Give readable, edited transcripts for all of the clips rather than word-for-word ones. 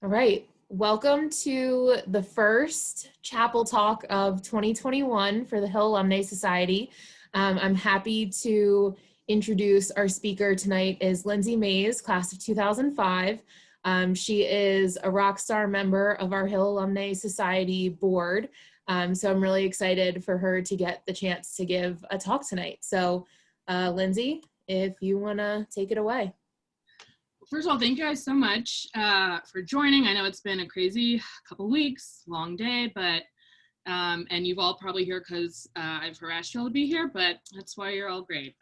All right. Welcome to the first chapel talk of 2021 for the Hill Alumnae Society. I'm happy to introduce our speaker tonight is Lindsay Mays, class of 2005. She is a rock star member of our Hill Alumnae Society board. So I'm really excited for her to get the chance to give a talk tonight. So Lindsay, if you want to take it away. First of all, thank you guys so much for joining. I know it's been a crazy couple weeks, long day, but and you've all probably here because I've harassed you all to be here, but that's why you're all great.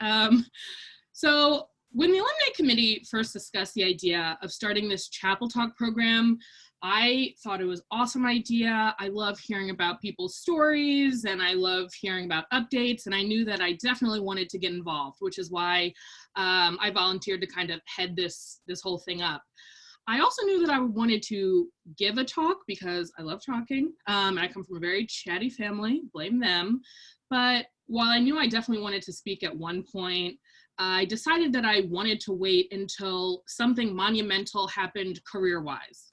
So when the Alumni Committee first discussed the idea of starting this Chapel Talk program, I thought it was an awesome idea. I love hearing about people's stories and I love hearing about updates, and I knew that I definitely wanted to get involved, which is why I volunteered to kind of head this whole thing up. I also knew that I wanted to give a talk because I love talking. And I come from a very chatty family, blame them. But while I knew I definitely wanted to speak at one point, I decided that I wanted to wait until something monumental happened career-wise.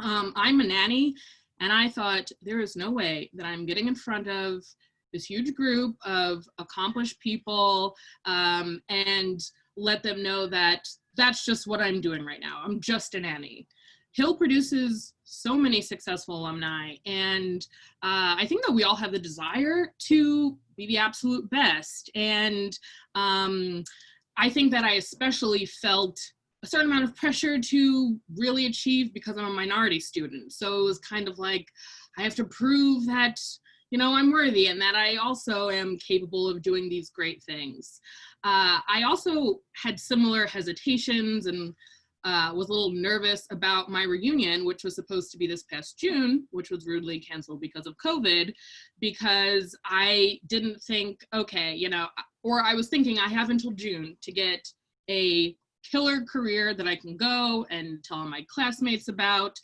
I'm a nanny, and I thought there is no way that I'm getting in front of this huge group of accomplished people and let them know that that's just what I'm doing right now. I'm just a nanny. Hill produces so many successful alumni, and I think that we all have the desire to be the absolute best. And I think that I especially felt a certain amount of pressure to really achieve because I'm a minority student. So it was kind of like, I have to prove that, you know, I'm worthy and that I also am capable of doing these great things. I also had similar hesitations and was a little nervous about my reunion, which was supposed to be this past June, which was rudely canceled because of COVID, because I didn't think, okay, you know, or I was thinking I have until June to get a killer career that I can go and tell my classmates about,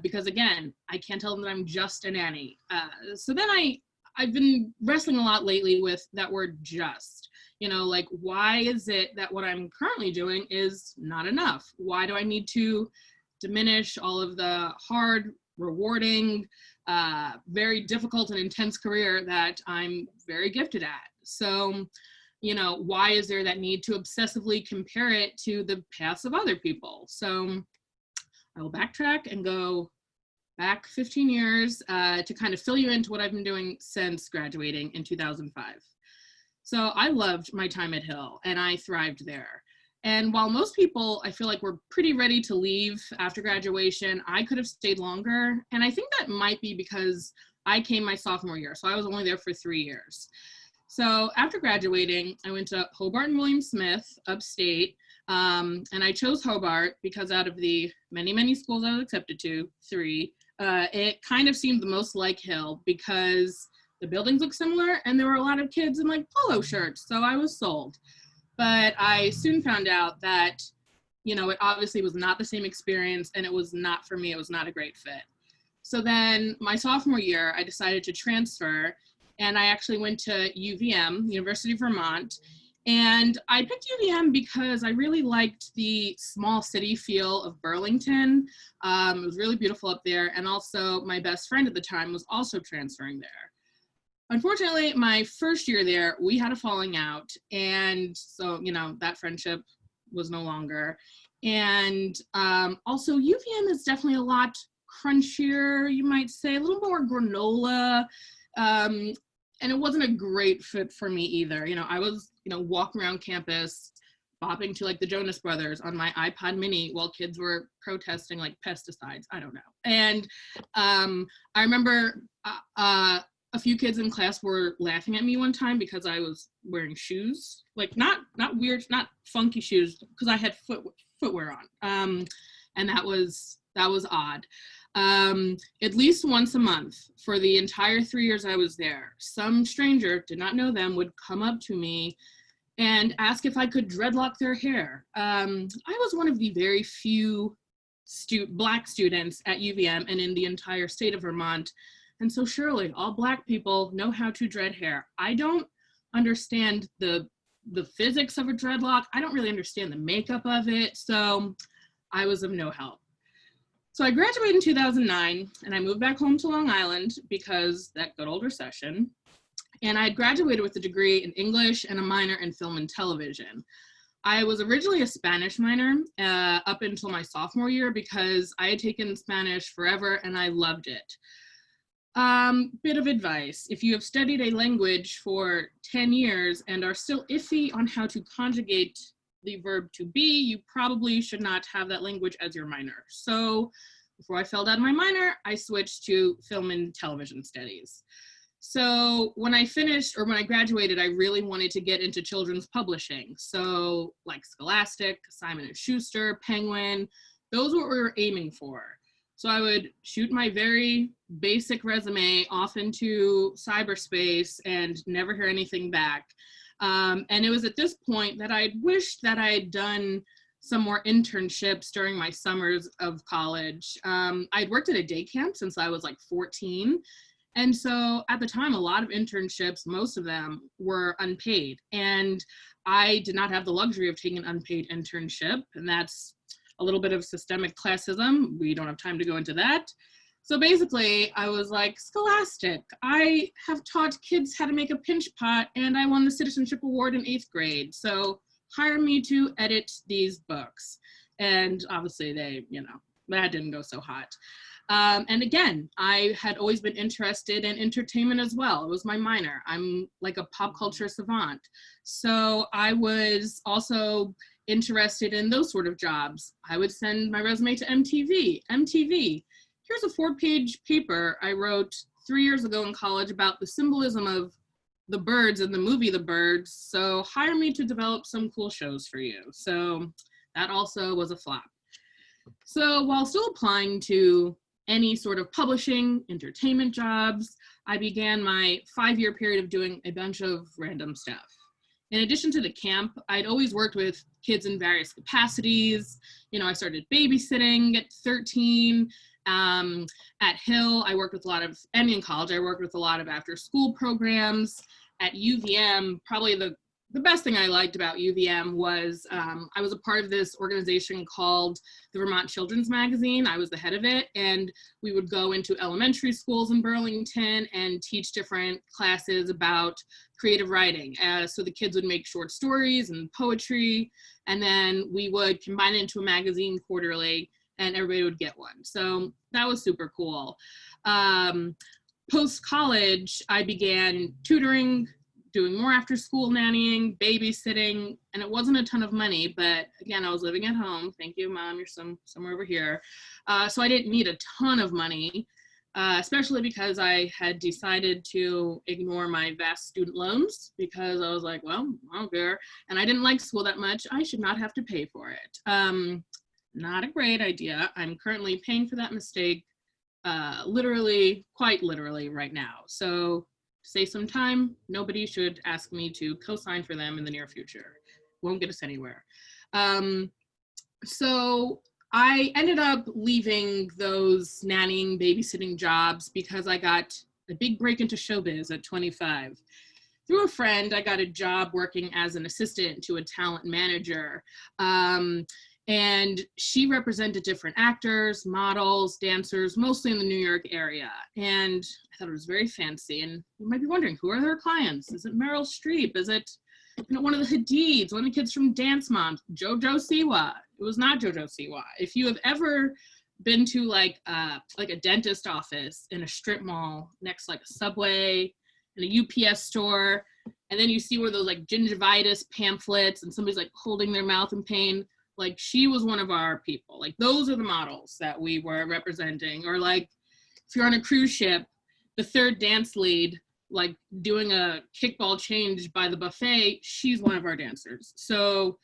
because again, I can't tell them that I'm just a nanny. So then I've been wrestling a lot lately with that word just. You know, like, why is it that what I'm currently doing is not enough? Why do I need to diminish all of the hard, rewarding, very difficult and intense career that I'm very gifted at? So, you know, why is there that need to obsessively compare it to the paths of other people? So I will backtrack and go back 15 years to kind of fill you into what I've been doing since graduating in 2005. So I loved my time at Hill and I thrived there. And while most people, I feel like, were pretty ready to leave after graduation, I could have stayed longer. And I think that might be because I came my sophomore year, so I was only there for 3 years. So after graduating, I went to Hobart and William Smith, upstate, and I chose Hobart because out of the many, many schools I was accepted to, 3, it kind of seemed the most like Hill because the buildings look similar and there were a lot of kids in like polo shirts, so I was sold. But I soon found out that, you know, it obviously was not the same experience and it was not for me, it was not a great fit. So then my sophomore year, I decided to transfer and I actually went to UVM, University of Vermont. And I picked UVM because I really liked the small city feel of Burlington. It was really beautiful up there. And also my best friend at the time was also transferring there. Unfortunately, my first year there, we had a falling out. And so, you know, that friendship was no longer. And also UVM is definitely a lot crunchier, you might say, a little more granola. And it wasn't a great fit for me either. You know, I was, you know, walking around campus, bopping to like the Jonas Brothers on my iPod mini while kids were protesting like pesticides. I don't know. And I remember a few kids in class were laughing at me one time because I was wearing shoes, like not weird, not funky shoes, because I had footwear on. And that was odd. At least once a month for the entire 3 years I was there, some stranger, did not know them, would come up to me and ask if I could dreadlock their hair. I was one of the very few Black students at UVM and in the entire state of Vermont. And so surely all Black people know how to dread hair. I don't understand the physics of a dreadlock. I don't really understand the makeup of it. So I was of no help. So I graduated in 2009 and I moved back home to Long Island because that good old recession. And I had graduated with a degree in English and a minor in film and television. I was originally a Spanish minor up until my sophomore year because I had taken Spanish forever and I loved it. Bit of advice: if you have studied a language for 10 years and are still iffy on how to conjugate the verb to be, you probably should not have that language as your minor. So before I fell out of my minor, I switched to film and television studies. So when I graduated, I really wanted to get into children's publishing. So like Scholastic, Simon & Schuster, Penguin, those were what we were aiming for. So I would shoot my very basic resume off into cyberspace and never hear anything back. And it was at this point that I wished that I had done some more internships during my summers of college. I'd worked at a day camp since I was like 14. And so at the time, a lot of internships, most of them were unpaid. And I did not have the luxury of taking an unpaid internship. And that's a little bit of systemic classism. We don't have time to go into that. So basically, I was like, Scholastic, I have taught kids how to make a pinch pot, and I won the Citizenship Award in 8th grade. So hire me to edit these books. And obviously that didn't go so hot. And again, I had always been interested in entertainment as well. It was my minor. I'm like a pop culture savant. So I was also interested in those sort of jobs. I would send my resume to MTV. MTV, here's a 4-page paper I wrote 3 years ago in college about the symbolism of the birds in the movie The Birds. So hire me to develop some cool shows for you. So that also was a flop. So while still applying to any sort of publishing, entertainment jobs, I began my 5-year period of doing a bunch of random stuff. In addition to the camp, I'd always worked with kids in various capacities. I started babysitting at 13. At Hill, I worked with and in college, I worked with a lot of after school programs. At UVM, probably the best thing I liked about UVM was I was a part of this organization called the Vermont Children's Magazine. I was the head of it, and we would go into elementary schools in Burlington and teach different classes about creative writing. So the kids would make short stories and poetry, and then we would combine it into a magazine quarterly, and everybody would get one. So that was super cool. Post-college, I began tutoring, doing more after school nannying, babysitting, and it wasn't a ton of money, but again, I was living at home. Thank you, Mom, you're somewhere over here. So I didn't need a ton of money, especially because I had decided to ignore my vast student loans because I was like, well, I don't care. And I didn't like school that much. I should not have to pay for it. Not a great idea. I'm currently paying for that mistake, quite literally right now. So save some time. Nobody should ask me to co-sign for them in the near future. Won't get us anywhere. So I ended up leaving those nannying, babysitting jobs because I got a big break into showbiz at 25. Through a friend, I got a job working as an assistant to a talent manager. And she represented different actors, models, dancers, mostly in the New York area. And I thought it was very fancy. And you might be wondering, who are their clients? Is it Meryl Streep? Is it one of the Hadids, one of the kids from Dance Moms, JoJo Siwa? It was not JoJo Siwa. If you have ever been to like a dentist office in a strip mall next to like a Subway and a UPS store, and then you see where those like gingivitis pamphlets and somebody's like holding their mouth in pain, like she was one of our people. Like those are the models that we were representing. Or like if you're on a cruise ship, the third dance lead, like doing a kickball change by the buffet, she's one of our dancers. So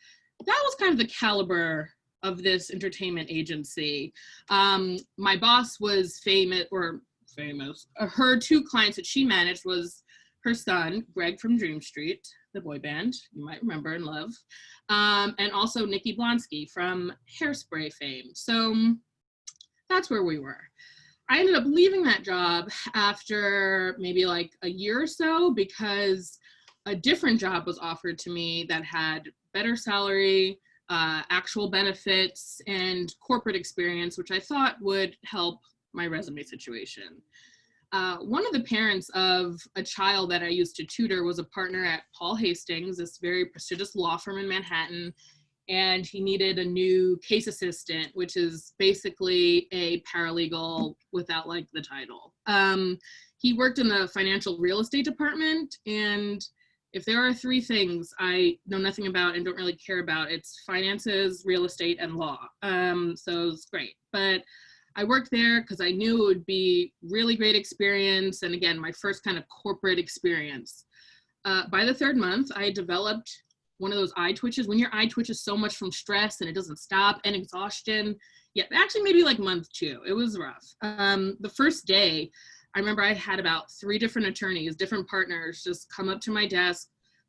that was kind of the caliber of this entertainment agency. My boss was famous. Her 2 clients that she managed was her son, Greg from Dream Street, the boy band you might remember and love, and also Nikki Blonsky from Hairspray fame. So that's where we were. I ended up leaving that job after maybe like a year or so because a different job was offered to me that had better salary, actual benefits, and corporate experience, which I thought would help my resume situation. One of the parents of a child that I used to tutor was a partner at Paul Hastings, this very prestigious law firm in Manhattan, and he needed a new case assistant, which is basically a paralegal without like the title. He worked in the financial real estate department, and if there are three things I know nothing about and don't really care about, it's finances, real estate, and law. So it's great. But I worked there because I knew it would be really great experience. And again, my first kind of corporate experience. By the third month, I developed one of those eye twitches. When your eye twitches so much from stress and it doesn't stop, and exhaustion. Yeah, actually maybe like month 2. It was rough. The first day, I remember I had about 3 different attorneys, different partners, just come up to my desk,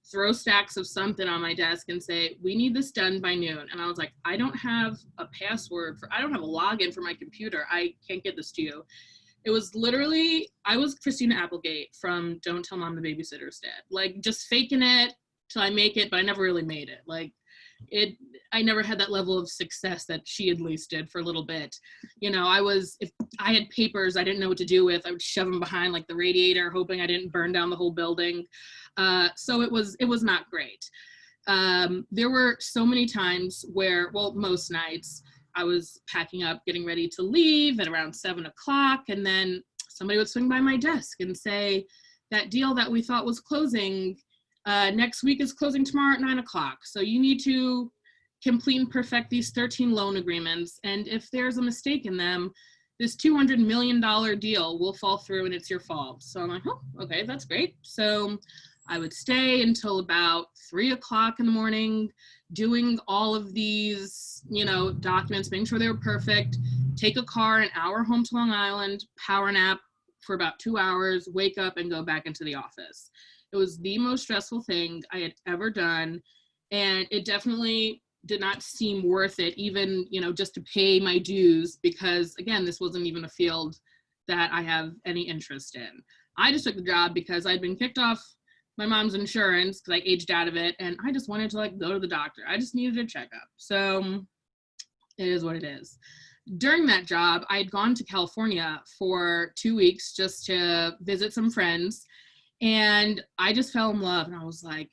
throw stacks of something on my desk and say, we need this done by noon. And I was like, I don't have a password I don't have a login for my computer. I can't get this to you. It was literally, I was Christina Applegate from Don't Tell Mom the Babysitter's Dead. Like just faking it till I make it, but I never really made it. Like I never had that level of success that she at least did for a little bit. You know, if I had papers I didn't know what to do with, I would shove them behind like the radiator, hoping I didn't burn down the whole building. So it was not great. There were so many times where, well, most nights I was packing up, getting ready to leave at around 7 o'clock. And then somebody would swing by my desk and say, that deal that we thought was closing next week is closing tomorrow at 9 o'clock. So you need to complete and perfect these 13 loan agreements. And if there's a mistake in them, this $200 million deal will fall through and it's your fault. So I'm like, oh, okay, that's great. So I would stay until about 3 o'clock in the morning, doing all of these, documents, making sure they were perfect, take a car an hour home to Long Island, power nap for about 2 hours, wake up and go back into the office. It was the most stressful thing I had ever done. And it definitely did not seem worth it, even, just to pay my dues, because again, this wasn't even a field that I have any interest in. I just took the job because I'd been kicked off my mom's insurance because I aged out of it, and I just wanted to go to the doctor. I just needed a checkup. So it is what it is. During that job, I had gone to California for 2 weeks just to visit some friends, and I just fell in love, and I was like,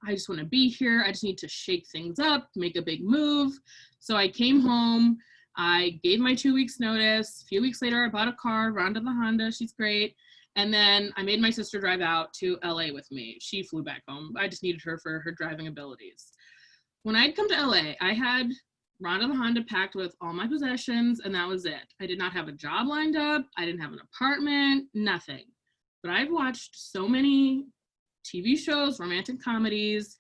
I just want to be here. I just need to shake things up, make a big move. So I came home, I gave my 2 weeks notice. A few weeks later, I bought a car, Rhonda the Honda, she's great. And then I made my sister drive out to LA with me. She flew back home. I just needed her for her driving abilities. When I'd come to LA, I had Rhonda the Honda packed with all my possessions, and that was it. I did not have a job lined up. I didn't have an apartment, nothing. But I've watched so many TV shows, romantic comedies,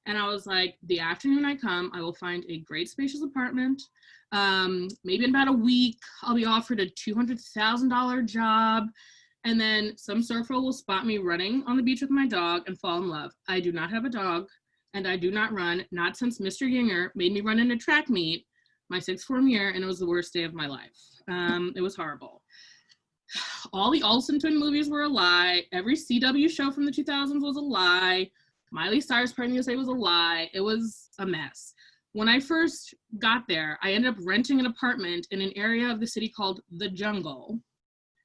and I was like, the afternoon I come, I will find a great spacious apartment. Maybe in about a week, I'll be offered a $200,000 job. And then some surfer will spot me running on the beach with my dog and fall in love. I do not have a dog, and I do not run, not since Mr. Yinger made me run in a track meet my 6th form year, and it was the worst day of my life. It was horrible. All the Olsen twin movies were a lie. Every CW show from the 2000s was a lie. Miley Cyrus Party USA was a lie. It was a mess. When I first got there, I ended up renting an apartment in an area of the city called The Jungle.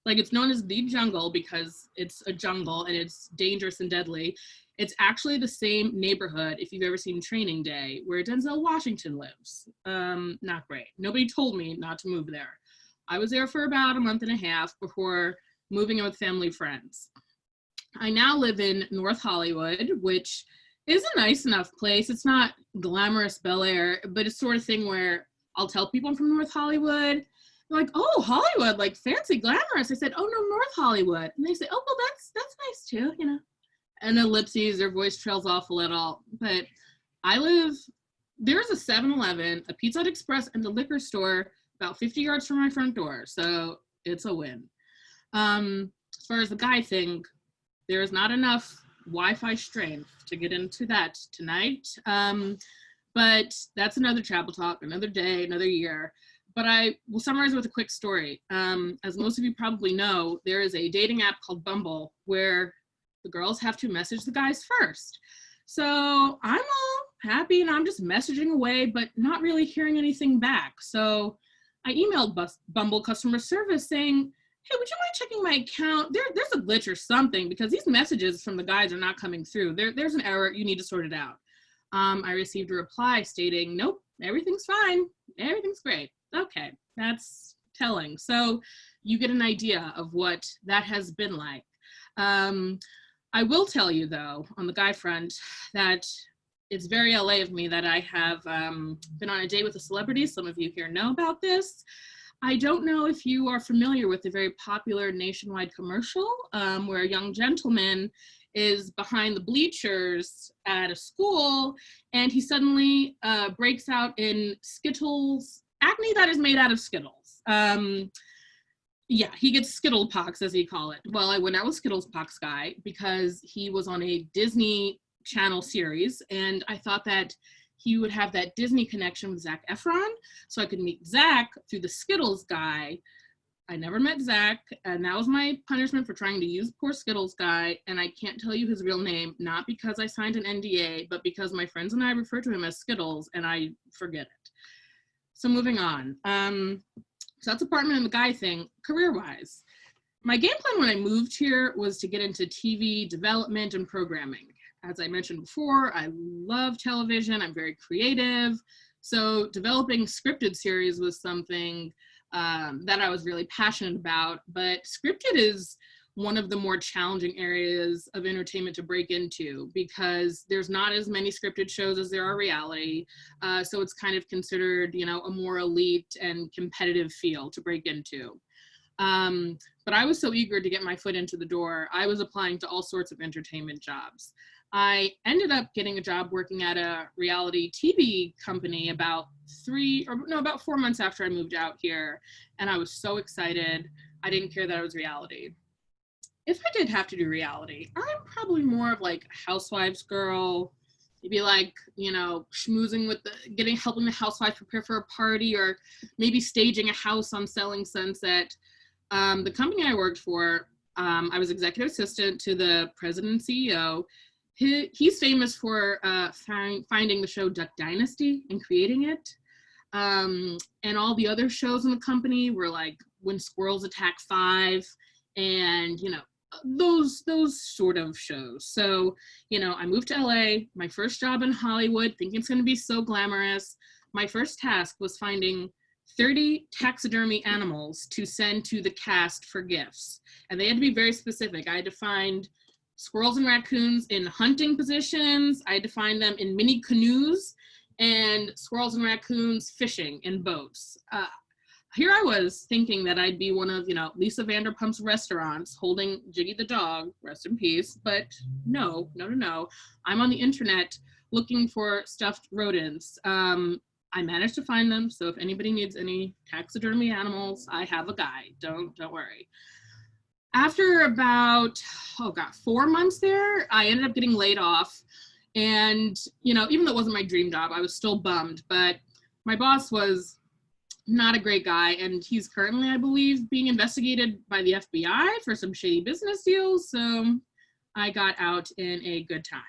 Like, it's known as The Jungle because it's a jungle and it's dangerous and deadly. It's actually the same neighborhood, if you've ever seen Training Day, where Denzel Washington lives. Not great. Nobody told me not to move there. I was there for about a month and a half before moving in with family friends. I now live in North Hollywood, which is a nice enough place. It's not glamorous Bel Air, but it's sort of thing where I'll tell people I'm from North Hollywood. They're like, oh, Hollywood, like fancy, glamorous. I said, oh no, North Hollywood. And they say, oh, well, that's nice too, And ellipses, their voice trails off a little. But there's a 7-Eleven, a Pizza Hut Express, and a liquor store about 50 yards from my front door. So it's a win. As far as the guy thing, there is not enough Wi-Fi strength to get into that tonight. But that's another Chapel Talk, another day, another year. But I will summarize with a quick story. As most of you probably know, there is a dating app called Bumble where the girls have to message the guys first. So I'm all happy, and I'm just messaging away, but not really hearing anything back. So I emailed Bumble customer service saying, hey, would you mind checking my account? There's a glitch or something, because these messages from the guys are not coming through. There's an error. You need to sort it out. I received a reply stating, nope, everything's fine. Everything's great. Okay, that's telling. So you get an idea of what that has been like. I will tell you, though, on the guy front, that it's very LA of me that I have been on a date with a celebrity. Some of you here know about this. I don't know if you are familiar with the very popular nationwide commercial where a young gentleman is behind the bleachers at a school, and he suddenly breaks out in Skittles, acne that is made out of Skittles. Yeah, he gets Skittle pox, as he call it. Well, I went out with Skittles pox guy because he was on a Disney Channel series, and I thought that he would have that Disney connection with Zac Efron, so I could meet Zac through the Skittles guy. I never met Zac, and that was my punishment for trying to use poor Skittles guy, and I can't tell you his real name, not because I signed an NDA, but because my friends and I refer to him as Skittles, and I forget it. So moving on. So that's apartment and the guy thing. Career-wise, my game plan when I moved here was to get into TV development and programming. As I mentioned before, I love television. I'm very creative. So developing scripted series was something that I was really passionate about. But scripted is one of the more challenging areas of entertainment to break into because there's not as many scripted shows as there are reality. So it's kind of considered, you know, a more elite and competitive field to break into. But I was so eager to get my foot into the door. I was applying to all sorts of entertainment jobs. I ended up getting a job working at a reality TV company about 4 months after I moved out here. And I was so excited. I didn't care that it was reality. If I did have to do reality, I'm probably more of like a housewives girl, maybe like, you know, schmoozing with helping the housewife prepare for a party, or maybe staging a house on Selling Sunset. The company I worked for, I was executive assistant to the president and CEO. He's famous for finding the show Duck Dynasty and creating it. And all the other shows in the company were like When Squirrels Attack 5 and, you know, those sort of shows. So, you know, I moved to LA, my first job in Hollywood, thinking it's going to be so glamorous. My first task was finding 30 taxidermy animals to send to the cast for gifts. And they had to be very specific. I had to find squirrels and raccoons in hunting positions. I had to find them in mini canoes, and squirrels and raccoons fishing in boats. Here I was thinking that I'd be one of, you know, Lisa Vanderpump's restaurants holding Jiggy the dog, rest in peace, but no. I'm on the internet looking for stuffed rodents. I managed to find them, so if anybody needs any taxidermy animals, I have a guy, don't worry. After about, 4 months there, I ended up getting laid off. And, you know, even though it wasn't my dream job, I was still bummed, but my boss was not a great guy, and he's currently, I believe, being investigated by the FBI for some shady business deals, so I got out in a good time.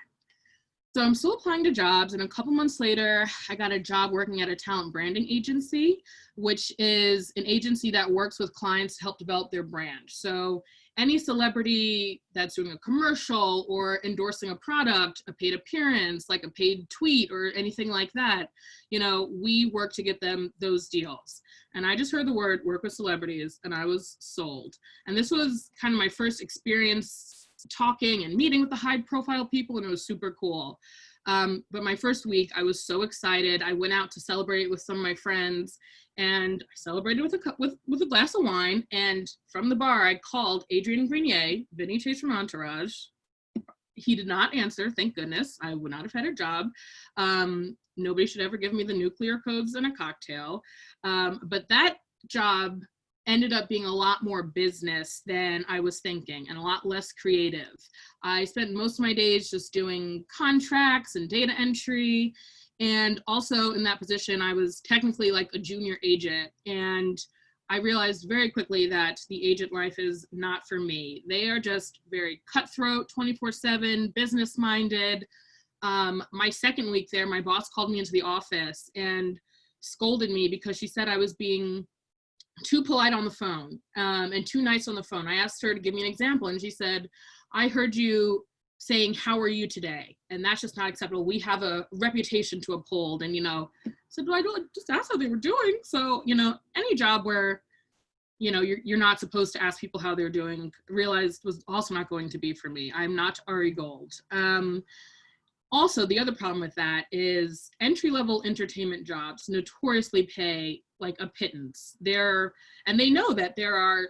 So I'm still applying to jobs, and a couple months later, I got a job working at a talent branding agency, which is an agency that works with clients to help develop their brand. So any celebrity that's doing a commercial or endorsing a product, a paid appearance, like a paid tweet or anything like that, you know, we work to get them those deals. And I just heard the word work with celebrities and I was sold. And this was kind of my first experience talking and meeting with the high profile people, and it was super cool. But my first week, I was so excited. I went out to celebrate with some of my friends, and I celebrated with a glass of wine. And from the bar, I called Adrian Grenier, Vinny Chase from Entourage. He did not answer, thank goodness. I would not have had a job. Nobody should ever give me the nuclear codes in a cocktail. But that job ended up being a lot more business than I was thinking and a lot less creative. I spent most of my days just doing contracts and data entry. And also in that position, I was technically like a junior agent. And I realized very quickly that the agent life is not for me. They are just very cutthroat, 24/7, business-minded. My second week there, my boss called me into the office and scolded me because she said I was being too polite on the phone and too nice on the phone. I asked her to give me an example, and she said, I heard you saying, how are you today? And that's just not acceptable. We have a reputation to uphold. And, I said, well, I don't just ask how they were doing. So, any job where, you're not supposed to ask people how they're doing, realized was also not going to be for me. I'm not Ari Gold. Also, the other problem with that is entry-level entertainment jobs notoriously pay like a pittance. And they know that there are,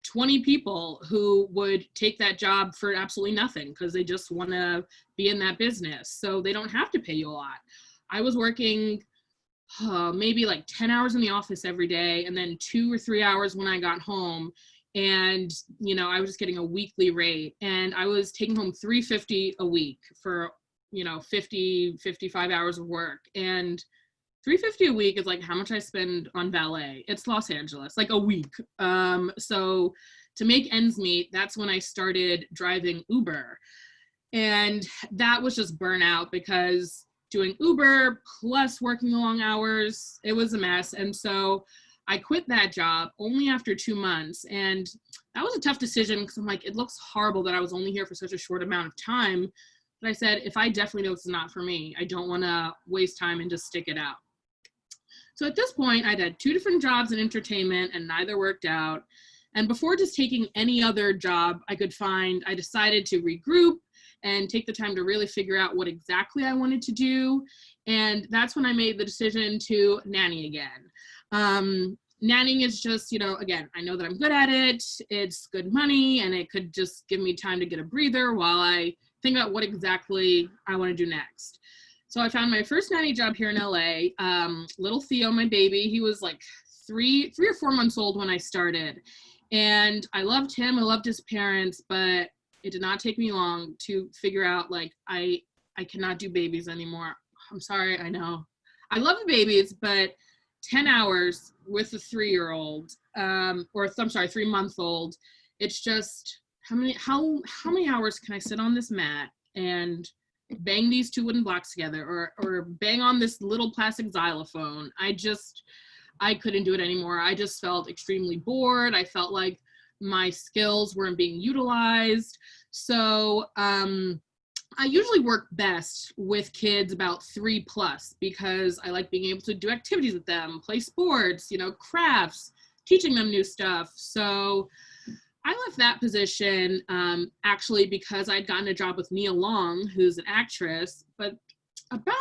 20 people who would take that job for absolutely nothing because they just want to be in that business. So they don't have to pay you a lot. I was working maybe like 10 hours in the office every day, and then 2 or 3 hours when I got home. And, I was just getting a weekly rate, and I was taking home $350 a week for, 55 hours of work. And $350 a week is like how much I spend on valet. It's Los Angeles, like a week. So to make ends meet, that's when I started driving Uber. And that was just burnout because doing Uber plus working the long hours, it was a mess. And so I quit that job only after 2 months. And that was a tough decision because I'm like, it looks horrible that I was only here for such a short amount of time. But I said, if I definitely know it's not for me, I don't want to waste time and just stick it out. So at this point, I'd had 2 different jobs in entertainment and neither worked out. And before just taking any other job I could find, I decided to regroup and take the time to really figure out what exactly I wanted to do. And that's when I made the decision to nanny again. Nannying is just, again, I know that I'm good at it. It's good money, and it could just give me time to get a breather while I think about what exactly I want to do next. So I found my first nanny job here in LA. Little Theo, my baby, he was like 3 or 4 months old when I started. And I loved him, I loved his parents, but it did not take me long to figure out like, I cannot do babies anymore. I'm sorry, I know. I love the babies, but 10 hours with a 3-year-old, 3-month-old, it's just, how many hours can I sit on this mat and bang these 2 wooden blocks together or bang on this little plastic xylophone? I couldn't do it anymore. I just felt extremely bored. I felt like my skills weren't being utilized. So I usually work best with kids about 3+ because I like being able to do activities with them, play sports, crafts, teaching them new stuff. So I left that position actually because I'd gotten a job with Nia Long, who's an actress, but about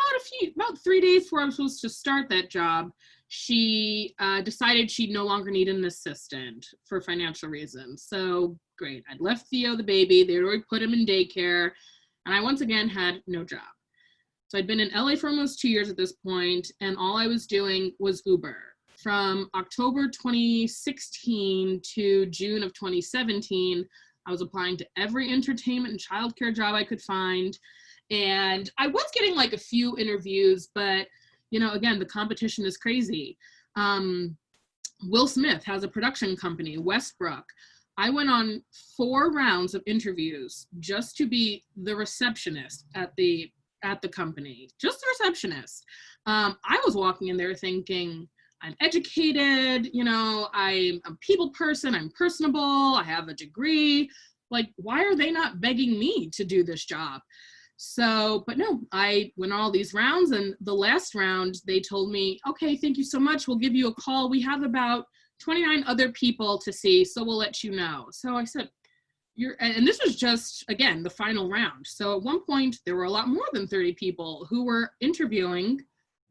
3 days before I was supposed to start that job, she decided she'd no longer need an assistant for financial reasons. So great, I'd left Theo the baby, they'd already put him in daycare, and I once again had no job. So I'd been in LA for almost 2 years at this point, and all I was doing was Uber. From October 2016 to June of 2017, I was applying to every entertainment and childcare job I could find. And I was getting like a few interviews, but again, the competition is crazy. Will Smith has a production company, Westbrook. I went on 4 rounds of interviews just to be the receptionist at the company, just the receptionist. I was walking in there thinking, I'm educated, I'm a people person, I'm personable, I have a degree. Like, why are they not begging me to do this job? So, but no, I went all these rounds, and the last round, they told me, okay, thank you so much. We'll give you a call. We have about 29 other people to see, so we'll let you know. So I said, and this was just, again, the final round. So at one point, there were a lot more than 30 people who were interviewing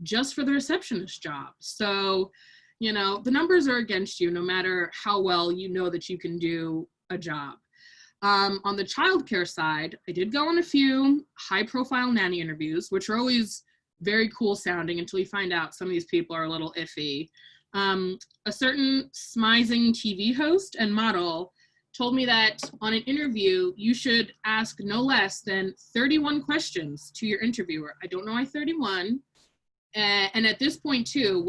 just for the receptionist job. So, the numbers are against you no matter how well you know that you can do a job. On the childcare side, I did go on a few high-profile nanny interviews, which are always very cool sounding until you find out some of these people are a little iffy. A certain smizing TV host and model told me that on an interview, you should ask no less than 31 questions to your interviewer. I don't know why 31. And at this point too,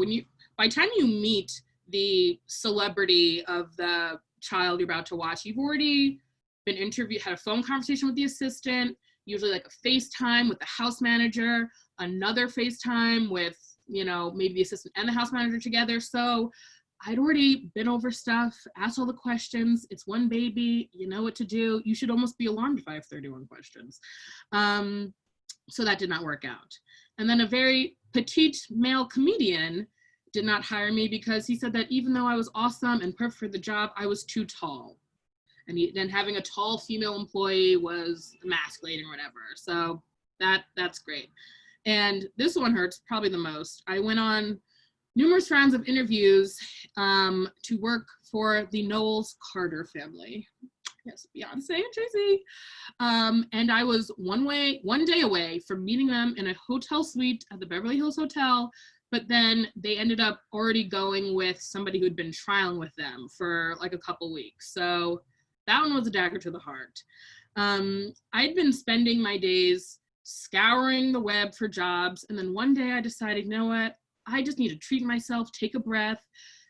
by the time you meet the celebrity of the child you're about to watch, you've already been interviewed, had a phone conversation with the assistant, usually like a FaceTime with the house manager, another FaceTime with, you know, maybe the assistant and the house manager together. So I'd already been over stuff, asked all the questions. It's one baby, you know what to do. You should almost be alarmed if I have 31 questions. So that did not work out. And then a very petite male comedian did not hire me because he said that even though I was awesome and perfect for the job, I was too tall. And then having a tall female employee was emasculating or whatever. So that's great. And this one hurts probably the most. I went on numerous rounds of interviews to work for the Knowles Carter family. Yes, Beyonce and Jay-Z. And I was one day away from meeting them in a hotel suite at the Beverly Hills Hotel, but then they ended up already going with somebody who'd been trialing with them for like a couple weeks. So that one was a dagger to the heart. I'd been spending my days scouring the web for jobs, and then one day I decided, you know what? I just need to treat myself, take a breath.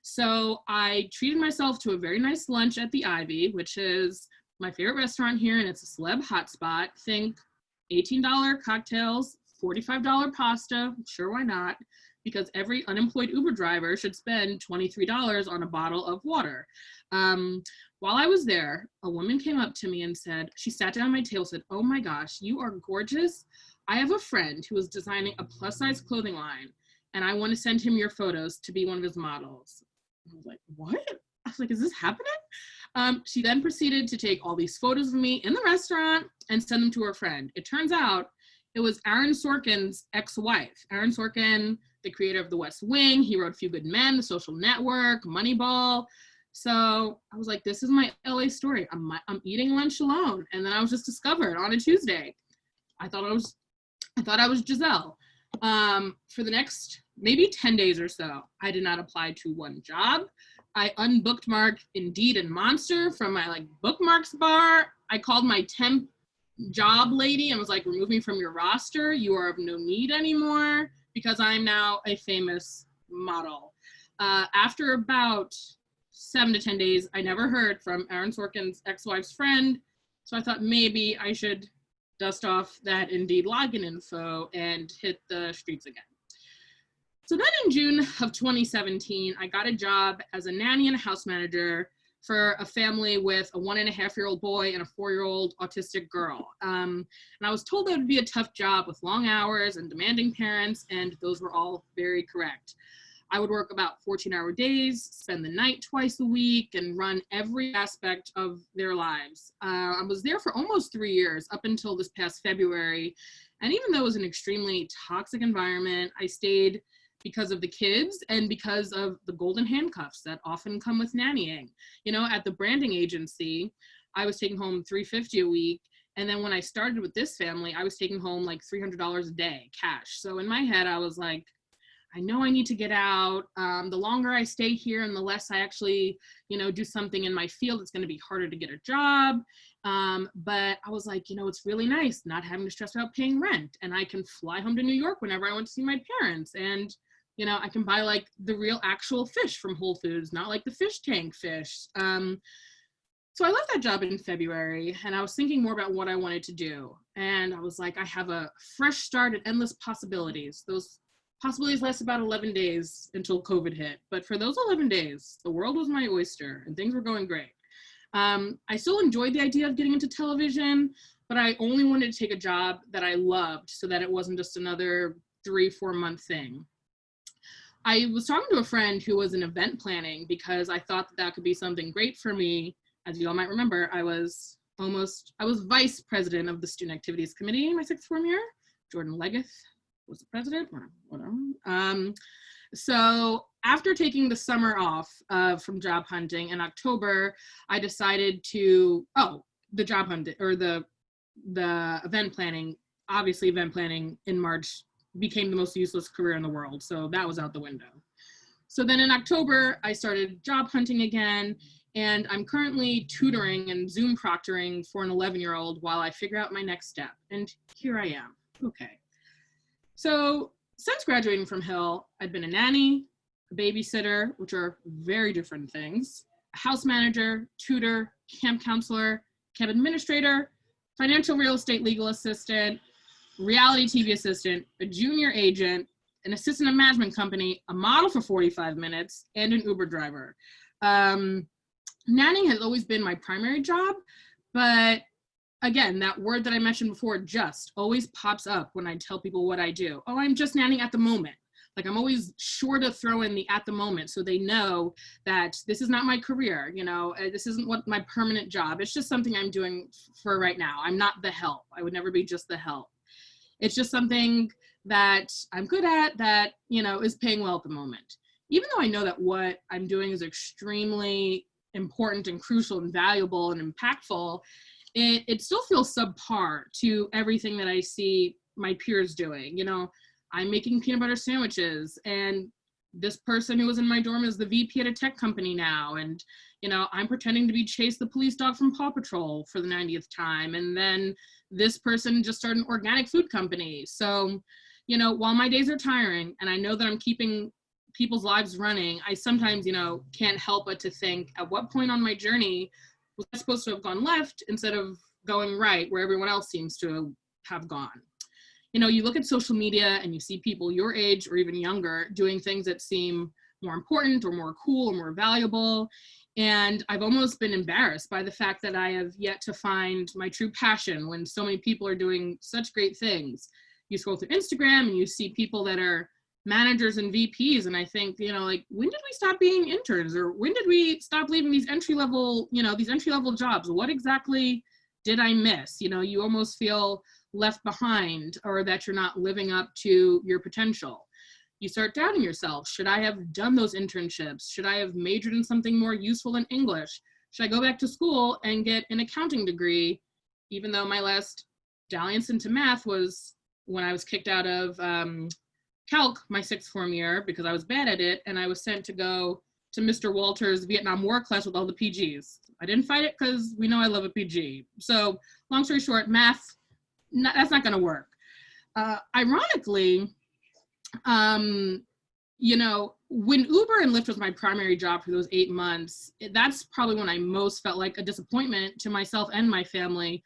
So I treated myself to a very nice lunch at the Ivy, which is my favorite restaurant here, and it's a celeb hotspot. Think $18 cocktails, $45 pasta, sure, why not? Because every unemployed Uber driver should spend $23 on a bottle of water. While I was there, a woman came up to me and said, she sat down at my table and said, "Oh my gosh, you are gorgeous. I have a friend who is designing a plus size clothing line, and I want to send him your photos to be one of his models." I was like, what? I was like, is this happening? She then proceeded to take all these photos of me in the restaurant and send them to her friend. It turns out it was Aaron Sorkin's ex-wife. Aaron Sorkin, the creator of The West Wing. He wrote Few Good Men, The Social Network, Moneyball. So I was like, this is my LA story. I'm eating lunch alone. And then I was just discovered on a Tuesday. I thought I was Giselle. For the next maybe 10 days or so, I did not apply to one job. I unbookmarked Indeed and Monster from my like bookmarks bar. I called my temp job lady and was like, remove me from your roster. You are of no need anymore because I'm now a famous model. After about 7 to 10 days, I never heard from Aaron Sorkin's ex-wife's friend. So I thought maybe I should dust off that Indeed login info and hit the streets again. So then in June of 2017, I got a job as a nanny and a house manager for a family with a 1.5-year-old boy and a 4-year-old autistic girl. And I was told that would be a tough job with long hours and demanding parents, and those were all very correct. I would work about 14-hour days, spend the night twice a week, and run every aspect of their lives. I was there for almost 3 years, up until this past February. And even though it was an extremely toxic environment, I stayed because of the kids and because of the golden handcuffs that often come with nannying. You know, at the branding agency, I was taking home $350 a week. And then when I started with this family, I was taking home like $300 a day cash. So in my head, I was like, I know I need to get out. The longer I stay here and the less I actually, you know, do something in my field, it's going to be harder to get a job. But I was like, you know, it's really nice not having to stress about paying rent, and I can fly home to New York whenever I want to see my parents. And, you know, I can buy like the real actual fish from Whole Foods, not like the fish tank fish. So I left that job in February, and I was thinking more about what I wanted to do. And I was like, I have a fresh start and endless possibilities. Those possibilities last about 11 days until COVID hit. But for those 11 days, the world was my oyster and things were going great. I still enjoyed the idea of getting into television, but I only wanted to take a job that I loved so that it wasn't just another 3-4 month thing. I was talking to a friend who was in event planning because I thought that could be something great for me. As you all might remember, I was vice president of the Student Activities Committee in my 6th form year. Jordan Leggett was the president, whatever. So after taking the summer off from job hunting in October, I decided to, the job hunting or the event planning, obviously event planning in March became the most useless career in the world. So that was out the window. So then in October, I started job hunting again, and I'm currently tutoring and Zoom proctoring for an 11-year-old while I figure out my next step. And here I am. Okay. So since graduating from Hill, I'd been a nanny, a babysitter, which are very different things, a house manager, tutor, camp counselor, camp administrator, financial real estate legal assistant, reality TV assistant, a junior agent, an assistant in a management company, a model for 45 minutes, and an Uber driver. Nannying has always been my primary job, but again, that word that I mentioned before, just, always pops up when I tell people what I do. Oh, I'm just nannying at the moment. Like, I'm always sure to throw in the at the moment so they know that this is not my career, you know, this isn't what my permanent job. It's just something I'm doing for right now. I'm not the help. I would never be just the help. It's just something that I'm good at that, you know, is paying well at the moment. Even though I know that what I'm doing is extremely important and crucial and valuable and impactful, it still feels subpar to everything that I see my peers doing. You know, I'm making peanut butter sandwiches, and this person who was in my dorm is the VP at a tech company now. And, you know, I'm pretending to be Chase the police dog from Paw Patrol for the 90th time. And then this person just started an organic food company. So, you know, while my days are tiring and I know that I'm keeping people's lives running, I sometimes, you know, can't help but to think, at what point on my journey was I supposed to have gone left instead of going right where everyone else seems to have gone? You know, you look at social media and you see people your age or even younger doing things that seem more important or more cool or more valuable. And I've almost been embarrassed by the fact that I have yet to find my true passion when so many people are doing such great things. You scroll through Instagram and you see people that are managers and VPs, and I think, you know, like, when did we stop being interns, or when did we stop leaving these entry-level, you know, these entry-level jobs? What exactly did I miss? You know, you almost feel left behind, or that you're not living up to your potential. You start doubting yourself. Should I have done those internships? Should I have majored in something more useful than English? Should I go back to school and get an accounting degree, even though my last dalliance into math was when I was kicked out of Calc my sixth form year because I was bad at it, and I was sent to go to Mr. Walter's Vietnam War class with all the PGs. I didn't fight it because we know I love a PG. So long story short, math, that's not going to work. Ironically, you know, when Uber and Lyft was my primary job for those 8 months, that's probably when I most felt like a disappointment to myself and my family,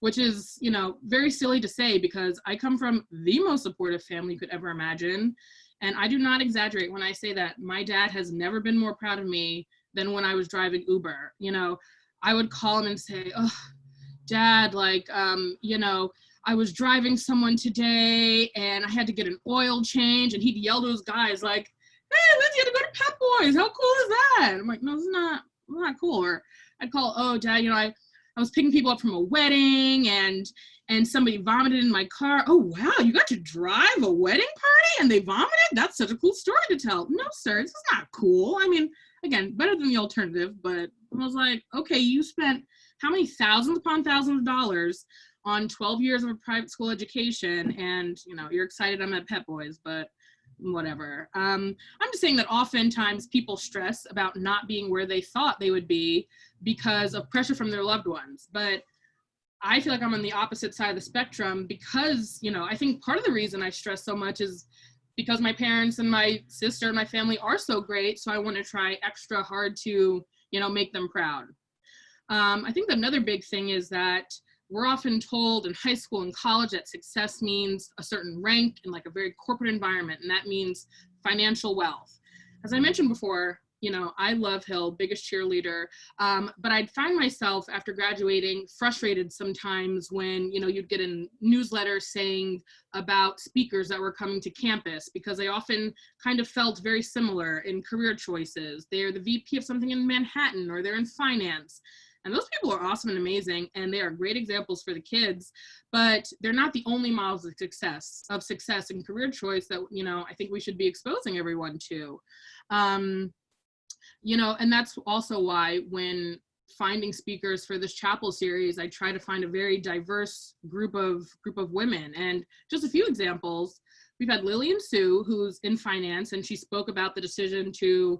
which is, you know, very silly to say because I come from the most supportive family you could ever imagine. And I do not exaggerate when I say that my dad has never been more proud of me than when I was driving Uber. You know, I would call him and say, oh, Dad, like, you know, I was driving someone today and I had to get an oil change, and he'd yell to his guys like, hey, Lindsay, you had to go to Pep Boys. How cool is that? And I'm like, no, it's not cool. Or I'd call, oh, Dad, you know, I was picking people up from a wedding and somebody vomited in my car. Oh, wow, you got to drive a wedding party and they vomited? That's such a cool story to tell. No, sir, this is not cool. I mean, again, better than the alternative, but I was like, okay, you spent how many thousands upon thousands of dollars on 12 years of a private school education, and, you know, you're excited I'm at Pep Boys, but whatever. I'm just saying that oftentimes people stress about not being where they thought they would be because of pressure from their loved ones. But I feel like I'm on the opposite side of the spectrum because, you know, I think part of the reason I stress so much is because my parents and my sister and my family are so great. So I want to try extra hard to, you know, make them proud. I think another big thing is that we're often told in high school and college that success means a certain rank in like a very corporate environment, and that means financial wealth. As I mentioned before, you know, I love Hill, biggest cheerleader, but I'd find myself after graduating frustrated sometimes when, you know, you'd get a newsletter saying about speakers that were coming to campus because they often kind of felt very similar in career choices. They're the VP of something in Manhattan, or they're in finance. And those people are awesome and amazing, and they are great examples for the kids, but they're not the only models of success and career choice that, you know, I think we should be exposing everyone to. You know, and that's also why when finding speakers for this chapel series, I try to find a very diverse group of women. And just a few examples, we've had Lillian Sue, who's in finance, and she spoke about the decision to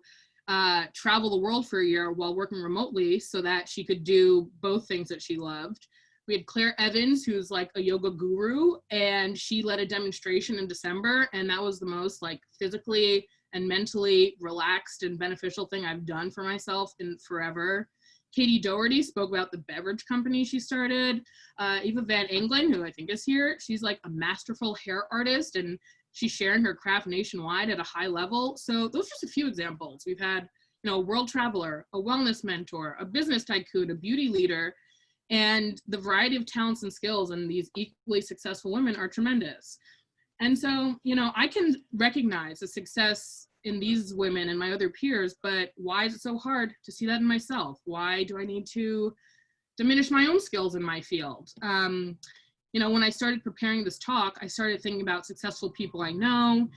travel the world for a year while working remotely so that she could do both things that she loved. We had Claire Evans, who's like a yoga guru, and she led a demonstration in December, and that was the most like physically and mentally relaxed and beneficial thing I've done for myself in forever. Katie Doherty spoke about the beverage company she started. Eva Van Engelen, who I think is here, she's like a masterful hair artist, and she's sharing her craft nationwide at a high level. So those are just a few examples. We've had, a world traveler, a wellness mentor, a business tycoon, a beauty leader, and the variety of talents and skills in these equally successful women are tremendous. And so, I can recognize the success in these women and my other peers, but why is it so hard to see that in myself? Why do I need to diminish my own skills in my field? When I started preparing this talk, I started thinking about successful people I know.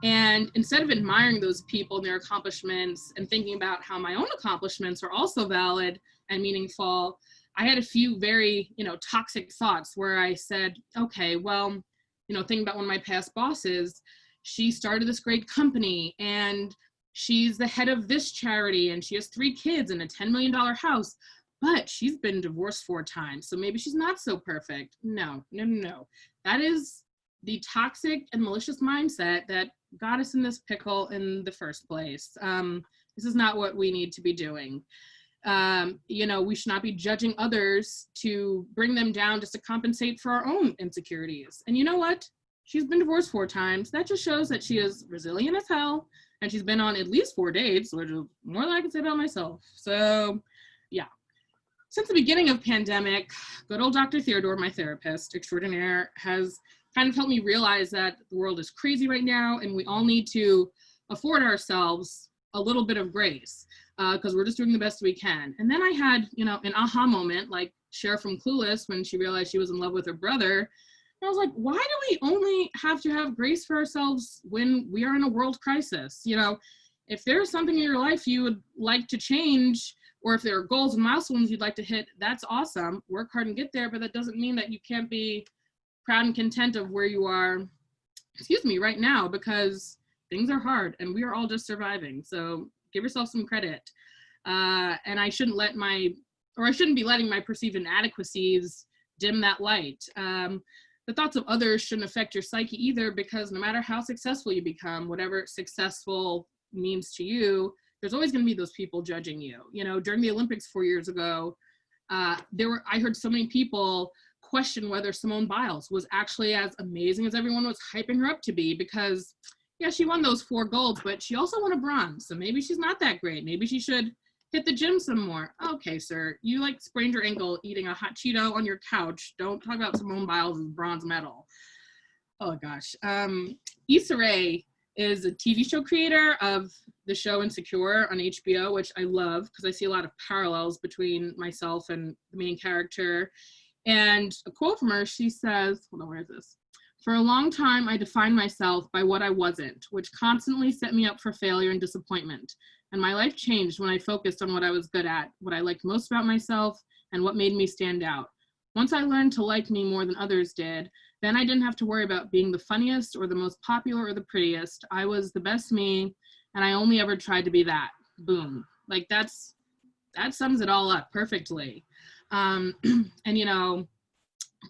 And instead of admiring those people and their accomplishments and thinking about how my own accomplishments are also valid and meaningful, I had a few very, toxic thoughts where I said, okay, well, thinking about one of my past bosses, she started this great company and she's the head of this charity and she has 3 kids and a $10 million house, but she's been divorced 4 times. So maybe she's not so perfect. No. That is the toxic and malicious mindset that got us in this pickle in the first place. This is not what we need to be doing. We should not be judging others to bring them down just to compensate for our own insecurities. And you know what? She's been divorced 4 times. That just shows that she is resilient as hell, and she's been on at least 4 dates, which is more than I can say about myself. So, yeah. Since the beginning of pandemic, good old Dr. Theodore, my therapist extraordinaire, has kind of helped me realize that the world is crazy right now, and we all need to afford ourselves a little bit of grace, because we're just doing the best we can. And then I had, an aha moment, like Cher from Clueless, when she realized she was in love with her brother. And I was like, why do we only have to have grace for ourselves when we are in a world crisis? If there's something in your life you would like to change, or if there are goals and milestones you'd like to hit, that's awesome. Work hard and get there, but that doesn't mean that you can't be proud and content of where you are, right now, because things are hard and we are all just surviving. So give yourself some credit. And I shouldn't be letting my perceived inadequacies dim that light. The thoughts of others shouldn't affect your psyche either, because no matter how successful you become, whatever successful means to you, there's always going to be those people judging you. During the Olympics 4 years ago, I heard so many people question whether Simone Biles was actually as amazing as everyone was hyping her up to be, because yeah, she won those 4 golds, but she also won a bronze. So maybe she's not that great. Maybe she should hit the gym some more. Okay, sir, you sprained your ankle eating a hot Cheeto on your couch. Don't talk about Simone Biles' bronze medal. Oh gosh. Issa Rae is a TV show creator of the show Insecure on HBO, which I love because I see a lot of parallels between myself and the main character. And a quote from her, she says, hold on, where is this? For a long time, I defined myself by what I wasn't, which constantly set me up for failure and disappointment. And my life changed when I focused on what I was good at, what I liked most about myself, and what made me stand out. Once I learned to like me more than others did, then I didn't have to worry about being the funniest or the most popular or the prettiest. I was the best me, and I only ever tried to be that. Boom. That sums it all up perfectly. And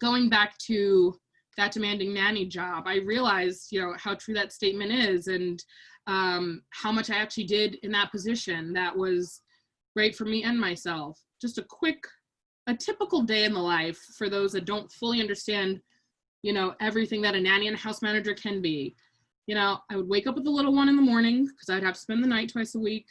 going back to that demanding nanny job, I realized, how true that statement is, and how much I actually did in that position that was great for me and myself. Just a typical day in the life for those that don't fully understand, everything that a nanny and a house manager can be. I would wake up with the little one in the morning because I'd have to spend the night twice a week,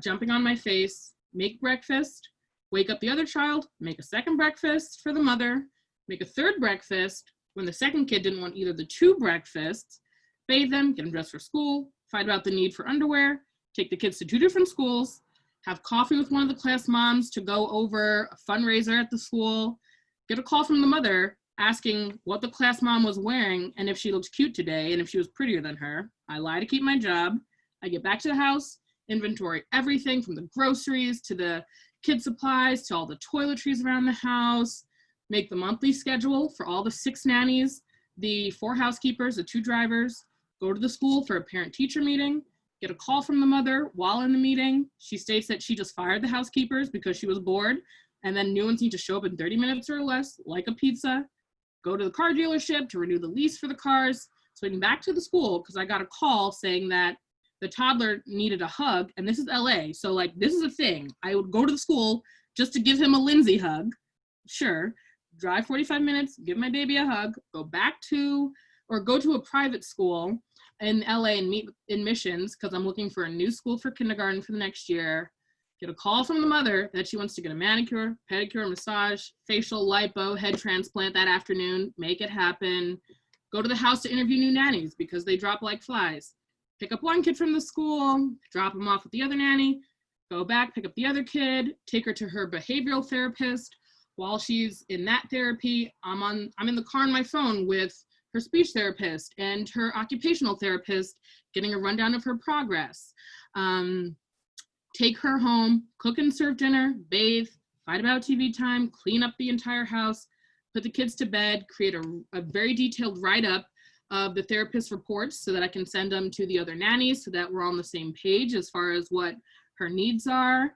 jumping on my face, make breakfast, wake up the other child, make a second breakfast for the mother, make a third breakfast when the second kid didn't want either the 2 breakfasts, bathe them, get them dressed for school, fight about the need for underwear, take the kids to 2 different schools, have coffee with one of the class moms to go over a fundraiser at the school, get a call from the mother asking what the class mom was wearing and if she looked cute today and if she was prettier than her. I lie to keep my job. I get back to the house, inventory everything from the groceries to the kid supplies to all the toiletries around the house, make the monthly schedule for all the 6 nannies, the 4 housekeepers, the 2 drivers, go to the school for a parent-teacher meeting, get a call from the mother while in the meeting. She states that she just fired the housekeepers because she was bored, and then new ones need to show up in 30 minutes or less, like a pizza, go to the car dealership to renew the lease for the cars, swing back to the school because I got a call saying that the toddler needed a hug, and this is LA, so this is a thing. I would go to the school just to give him a Lindsay hug. Sure, drive 45 minutes, give my baby a hug, go to a private school in LA and meet in Missions because I'm looking for a new school for kindergarten for the next year. Get a call from the mother that she wants to get a manicure, pedicure, massage, facial, lipo, head transplant that afternoon. Make it happen. Go to the house to interview new nannies because they drop like flies. Pick up one kid from the school, drop him off with the other nanny, go back, pick up the other kid, take her to her behavioral therapist. While she's in that therapy, I'm in the car on my phone with her speech therapist and her occupational therapist, getting a rundown of her progress. Take her home, cook and serve dinner, bathe, fight about TV time, clean up the entire house, put the kids to bed, create a very detailed write-up of the therapist's reports so that I can send them to the other nannies so that we're on the same page as far as what her needs are.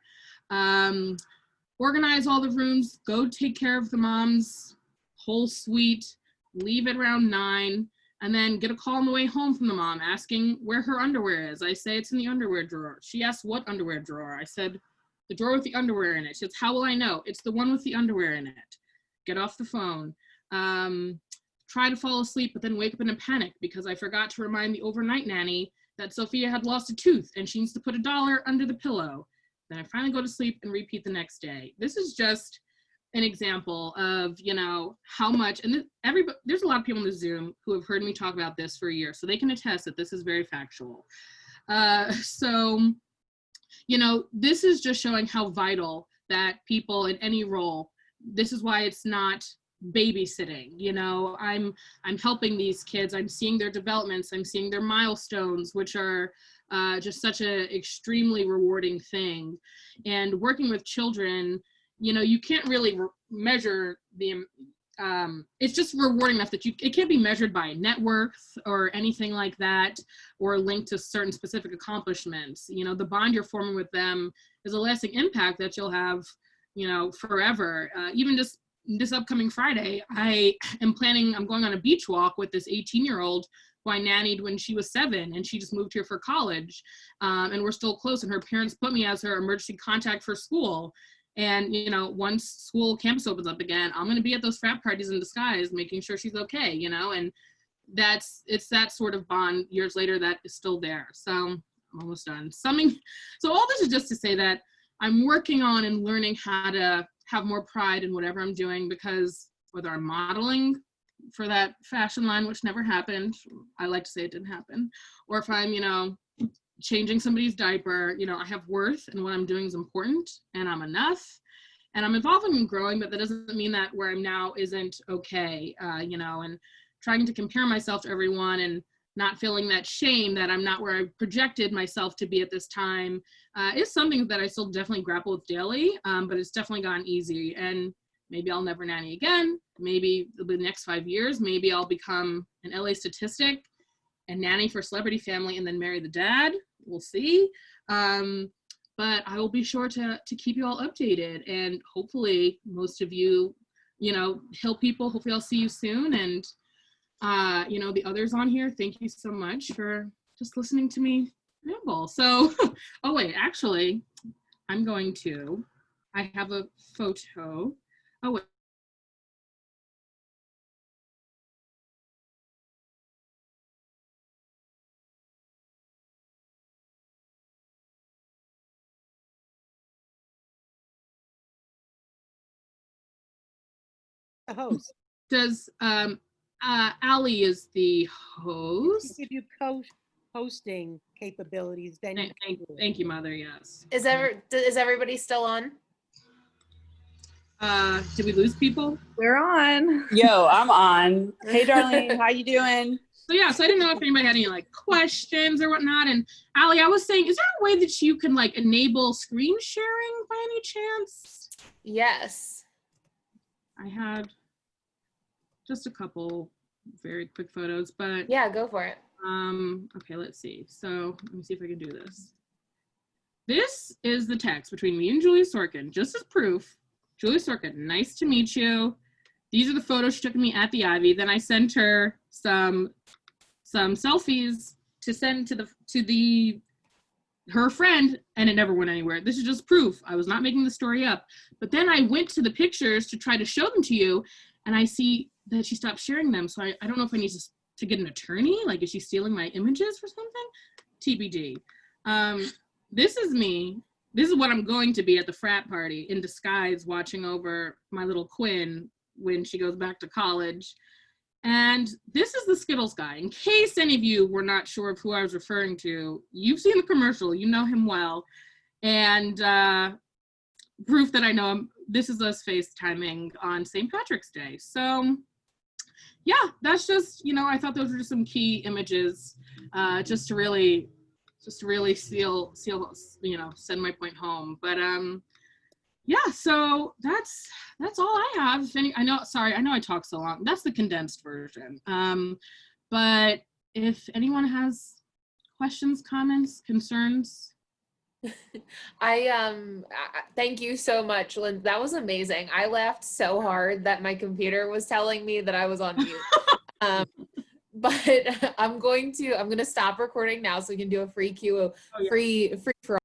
Organize all the rooms, go take care of the mom's whole suite, leave at around 9, and then get a call on the way home from the mom asking where her underwear is. I say it's in the underwear drawer. She asks what underwear drawer. I said, the drawer with the underwear in it. She says, how will I know? It's the one with the underwear in it. Get off the phone. Try to fall asleep, but then wake up in a panic because I forgot to remind the overnight nanny that Sophia had lost a tooth and she needs to put $1 under the pillow. Then I finally go to sleep and repeat the next day. This is just an example of, how much, and there's a lot of people in the Zoom who have heard me talk about this for a year, so they can attest that this is very factual. This is just showing how vital that people in any role, this is why it's not babysitting. I'm helping these kids, I'm seeing their developments, I'm seeing their milestones, which are just such an extremely rewarding thing. And working with children, you can't really measure it's just rewarding enough that it can't be measured by net worth or anything like that, or linked to certain specific accomplishments. The bond you're forming with them is a lasting impact that you'll have, forever. Even just this upcoming Friday, I'm going on a beach walk with this 18-year-old who I nannied when she was 7, and she just moved here for college. And we're still close, and her parents put me as her emergency contact for school. And, once school campus opens up again, I'm going to be at those frat parties in disguise, making sure she's okay, and it's that sort of bond years later that is still there. So I'm almost done. So all this is just to say that I'm working on and learning how to have more pride in whatever I'm doing, because whether I'm modeling for that fashion line, which never happened, I like to say it didn't happen, or if I'm, changing somebody's diaper, I have worth, and what I'm doing is important, and I'm enough, and I'm evolving and growing, but that doesn't mean that where I'm now isn't okay, and trying to compare myself to everyone and not feeling that shame that I'm not where I projected myself to be at this time is something that I still definitely grapple with daily, but it's definitely gotten easy. And maybe I'll never nanny again. Maybe the next 5 years, maybe I'll become an LA statistic and nanny for a celebrity family and then marry the dad. We'll see. But I will be sure to keep you all updated, and hopefully most of you, help people. Hopefully I'll see you soon. And the others on here, thank you so much for just listening to me ramble. So, oh wait, actually, I have a photo. Oh wait. The host. Does Allie is the host. Give you co-hosting capabilities, then Thank you, Mother. Yes. Is everybody still on? Did we lose people? We're on. Yo, I'm on. Hey, Darlene, how you doing? So I didn't know if anybody had any questions or whatnot. And Allie, I was saying, is there a way that you can enable screen sharing by any chance? Yes. I had just a couple very quick photos, but yeah, go for it. Okay, let's see. So let me see if I can do this. This is the text between me and Julia Sorkin, just as proof. Julia Sorkin, nice to meet you. These are the photos she took of me at the Ivy. Then I sent her some selfies to send to the her friend, and it never went anywhere. This is just proof. I was not making the story up. But then I went to the pictures to try to show them to you, and I see that she stopped sharing them. So I don't know if I need to get an attorney. Like, is she stealing my images or something? TBD. This is me. This is what I'm going to be at the frat party in disguise, watching over my little Quinn when she goes back to college. And this is the Skittles guy. In case any of you were not sure of who I was referring to, you've seen the commercial, you know him well. And proof that I know him, this is us FaceTiming on St. Patrick's Day. So yeah, that's just, I thought those were just some key images just to really seal, send my point home. But yeah, so that's all I have. I know I talk so long. That's the condensed version. But if anyone has questions, comments, concerns. Thank you so much, Lynn. That was amazing. I laughed so hard that my computer was telling me that I was on mute. But I'm gonna stop recording now so we can do a free for